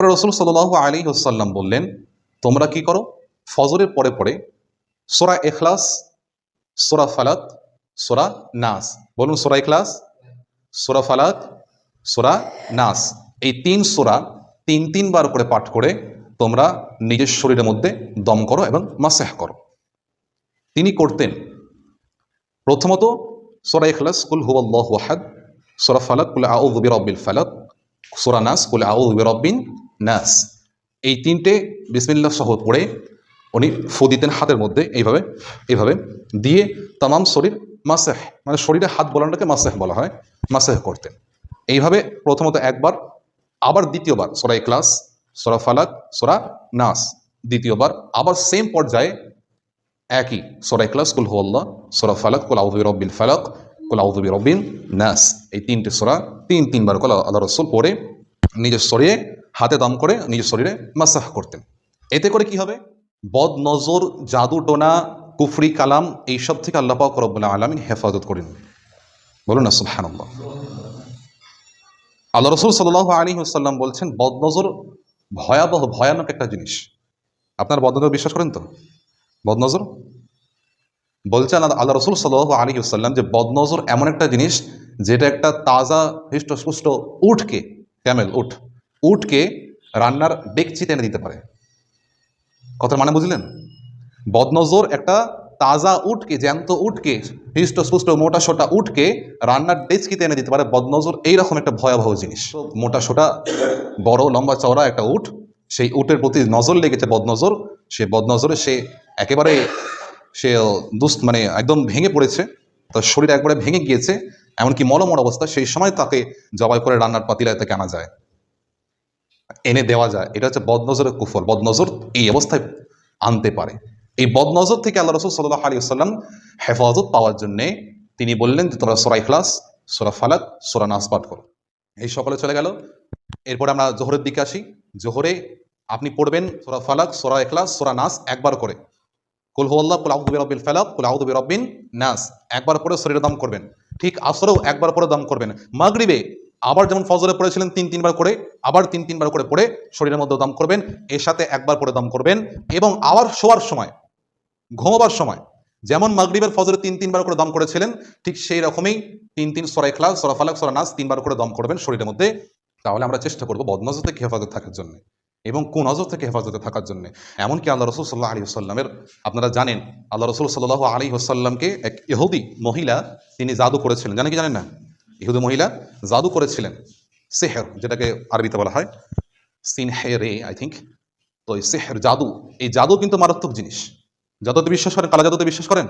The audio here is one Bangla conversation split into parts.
রাসূল সাল্লাল্লাহু আলাইহি ওয়াসাল্লাম বললেন, তোমরা কি করো? ফজরের পরে পরে সূরা ইখলাস, সূরা ফালাক, সূরা নাস। বলুন, সূরা ইখলাস, সূরা ফালাক, সূরা নাস, এই ৩ সূরা ৩ বার করে পাঠ করে তোমরা নিজের শরীরের মধ্যে দম করো এবং মাসাহ করো। তিনি করতেন প্রথমত সূরা ইখলাস কুল হুয়াল্লাহু আহাদ, সূরা ফালাক কুল আউযু বিরাব্বিল ফালাক, সূরা নাস কুল আউযু বিরাব্বিন নাস। এই ৩টে বিসমিল্লাহ সহ পড়ে উনি ফু দিতেন হাতের মধ্যে, এইভাবে এইভাবে দিয়ে তামাম শরীর মাসাহ, মানে শরীরে হাত বোলানোটাকে মাসাহ বলা হয়, মাসাহ করতেন। এইভাবে প্রথমত একবার, আবার দ্বিতীয়বার সূরা ইখলাস, সূরা ফালাক, সূরা নাস, দ্বিতীয়বার আবার সেম পর্যায়ে একই সূরা ইখলাস, কুল হুয়াল্লাহ, সূরা ফালাক, কুল আউযু বিরাব্বিল ফালাক, কুল আউযু বিরাব্বিন নাস, এই ৩টে সূরা ৩বার করে আল্লাহ রাসূল পড়ে নিজের শরীরে হাতে দম করে নিজের শরীরে মাসাহ করতেন। এতে করে কি হবে? বদ নজর, জাদু টোনা, কুফরি কালাম এইসব থেকে আল্লাহ পাক রব্বুল আলামিন হেফাজত করেন। বলুন না সুবহানাল্লাহ। আল্লাহ রাসূল সাল্লাল্লাহু আলাইহি ওয়াসাল্লাম বলছেন, বদ নজর ভয়াবহ ভয়ানক একটা জিনিস। আপনার বদ নজর বিশ্বাস করেন তো? বদ নজর বলছেন আল্লাহ রাসূল সাল্লাল্লাহু আলাইহি ওয়াসাল্লাম যে বদ নজর এমন একটা জিনিস যেটা একটা তাজা হৃষ্টপুষ্ট উটকে, ক্যামেল উটকে রান্নার ডেকচিতে এনে দিতে পারে। কথার মানে বুঝলেন? বদনজর একটা তাজা উটকে, জ্যান্ত উটকে, হৃষ্টপুষ্ট মোটা সোটা উটকে রান্নার ডেচকিতে এনে দিতে পারে। বদনজর এইরকম একটা ভয়াবহ জিনিস। মোটা সোটা বড় লম্বা চওড়া একটা উট, সেই উটের প্রতি নজর লেগেছে বদনজর, সে বদনজরে সে একেবারে সে মানে একদম ভেঙে পড়েছে, তার শরীর একবারে ভেঙে গিয়েছে, এমনকি মলমল অবস্থা। সেই সময় তাকে জবাই করে রান্নার পাতিলায় তাকে আনা যায়, এনে দেওয়া যায়। এটা হচ্ছে বদনজরের কুফর। বদনজর এই অবস্থায় আনতে পারে। এই বদনজর থেকে আল্লাহ রাসূল সাল্লাল্লাহু আলাইহি ওয়াসাল্লাম হেফাজত পাওয়ার জন্য তিনি বললেন যে তোমরা সূরা ইখলাস, সূরা ফালাক, সূরা নাস পাঠ করো। এই সকালে চলে গেল। এরপরে আমরা জোহরের দিকে আসি। জোহরে আপনি পড়বেন সূরা ফালাক, সূরা ইখলাস, সূরা নাস একবার করে, কুল হুয়াল্লাহ, কুল আউযু বিরাব্বিল ফালাক, কুল আউযু বিরাব্বিন নাস একবার পরে শরীরে দম করবেন। ঠিক আসরেও একবার পরে দম করবেন। মাগরিবে আবার যেমন ফজরে পড়েছিলেন ৩বার করে, আবার ৩বার করে পড়ে শরীরের মধ্যে দম করবেন। এর সাথে একবার করে দম করবেন। এবং আবার শোয়ার সময়, ঘুমাবার সময় যেমন মাগরিবের ফজরে ৩বার করে দম করেছিলেন, ঠিক সেই রকমই ৩ সূরা ইখলাস, সূরা ফালাক, সূরা নাস ৩বার করে দম করবেন শরীরের মধ্যে। তাহলে আমরা চেষ্টা করব বদনজর থেকে হেফাজত থাকার জন্য এবং কুনজর থেকে হেফাজতে থাকার জন্য। এমনকি আল্লাহ রাসূল সাল্লাল্লাহু আলাইহি ওয়াসাল্লামের, আপনারা জানেন আল্লাহ রাসূল সাল্লাল্লাহু আলাইহি ওয়াসাল্লামকে এক ইহুদি মহিলা তিনি জাদু করেছিলেন। জানেন কি জানেন না? ইহুদি মহিলা জাদু করেছিলেন, সিহর যেটাকে আরবিতে বলা হয়, সিনহেরে আই থিঙ্ক। তো এই সিহর, জাদু, এই জাদু কিন্তু মারাত্মক জিনিস। জাদুতে বিশ্বাস করেন? কালা জাদুতে বিশ্বাস করেন?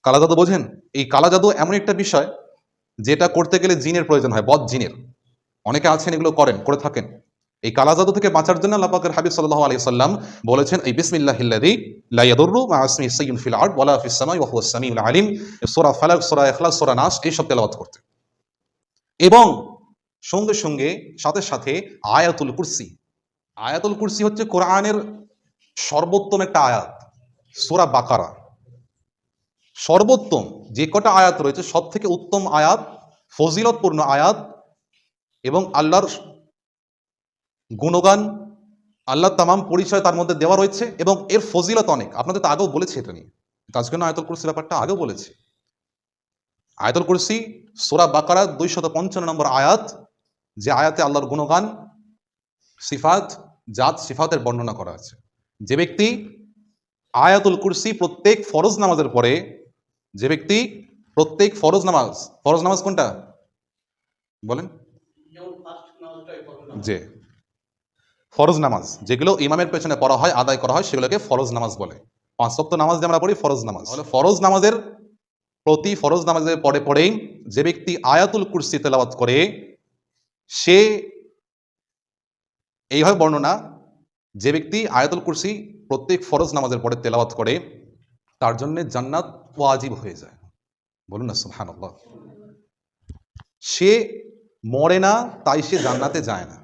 কালা জাদু বোঝেন? এই কালা জাদু এমন একটা বিষয় যেটা করতে গেলে জিনের প্রয়োজন হয়, বদ জিনের। অনেকে আছেন এগুলো করে থাকেন। এই কালা জাদু থেকে বাঁচার জন্য আল্লাহ পাকের হাবিব সাল্লাল্লাহু আলাইহি সাল্লাম বলেছেন, এই বিসমিল্লাহিল্লাযী লা ইয়াদুররু মা ইসমিহি শাইউন ফিল আরদ ওয়ালা ফিস সামাই ওয়া হুয়াস সামিউল আলিম, সূরা ফালাক, সূরা ইখলাস, সূরা নাস এইসব তেলাওয়াত করতে। এবং সঙ্গে সঙ্গে সাথে সাথে আয়াতুল কুরসি। আয়াতুল কুরসি হচ্ছে কোরআনের সর্বোত্তম একটা আয়াত। সূরা বাকারা সর্বোত্তম যে কটা আয়াত রয়েছে সব থেকে উত্তম আয়াত, ফজিলতপূর্ণ আয়াত, এবং আল্লাহর গুণগান, আল্লাহর তামাম পরিচয় তার মধ্যে দেওয়া রয়েছে এবং এর ফজিলত অনেক। আপনাদের তো আগেও বলেছি এটা নিয়ে, তার জন্য আয়াতুল কুরসি ব্যাপারটা আগেও বলেছি। আয়াতুল কুরসি সূরা বাকারা 255 নম্বর আয়াত, যে আয়াতে আল্লাহর গুণগান, সিফাত, জাত সিফাতের বর্ণনা করা আছে। যে ব্যক্তি আয়াতুল কুরসি প্রত্যেক ফরজ নামাজের পরে, যে ব্যক্তি প্রত্যেক ফরজ নামাজ কোনটা বলেন? যে ফরজ নামাজ যেগুলো ইমামের পেছনে পড়া হয়, আদায় করা হয়, সেগুলোকে ফরজ নামাজ বলে। 5 ওয়াক্ত নামাজ যে আমরা পড়ি ফরজ নামাজ, তাহলে ফরজ নামাজের প্রতি ফরজ নামাজের পরেই যে ব্যক্তি আয়াতুল কুরসি তেলাওয়াত করে, সে এইভাবে বর্ণনা, যে ব্যক্তি আয়াতুল কুরসি প্রত্যেক ফরজ নামাজের পরে তেলাওয়াত করে তার জন্য জান্নাত ওয়াজিব হয়ে যায়। বলুন না সুবহানাল্লাহ। সে মরে না তাই সে জান্নাতে যায় না,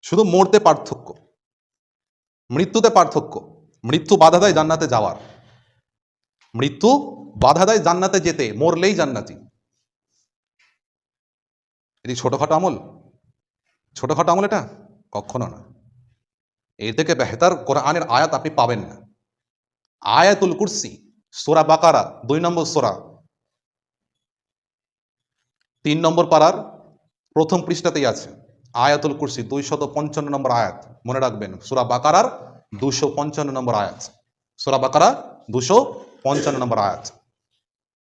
শুধু মরতে পার্থক্য, মৃত্যুতে পার্থক্য। মৃত্যু বাধা দেয় জান্নাতে যাওয়ার, মৃত্যু বাধা দেয় জান্নাতে যেতে, মরলেই জান্নাতি। এটি ছোটখাটো আমল, ছোটখাটো আমল এটা? কখনো না। এর থেকে বেহতার কোরআনের আয়াত আপনি পাবেন না। আয়াতুল কুরসি, সূরা বাকারা 2 নম্বর সূরা 3 নম্বর পারার প্রথম পৃষ্ঠাতেই আছে। আয়াতুল কুরসি 255 নম্বর আয়াত, মনে রাখবেন। সূরা বাকারার 255 নম্বর আয়াত, সূরা বাকারা 255 নম্বর আয়াত।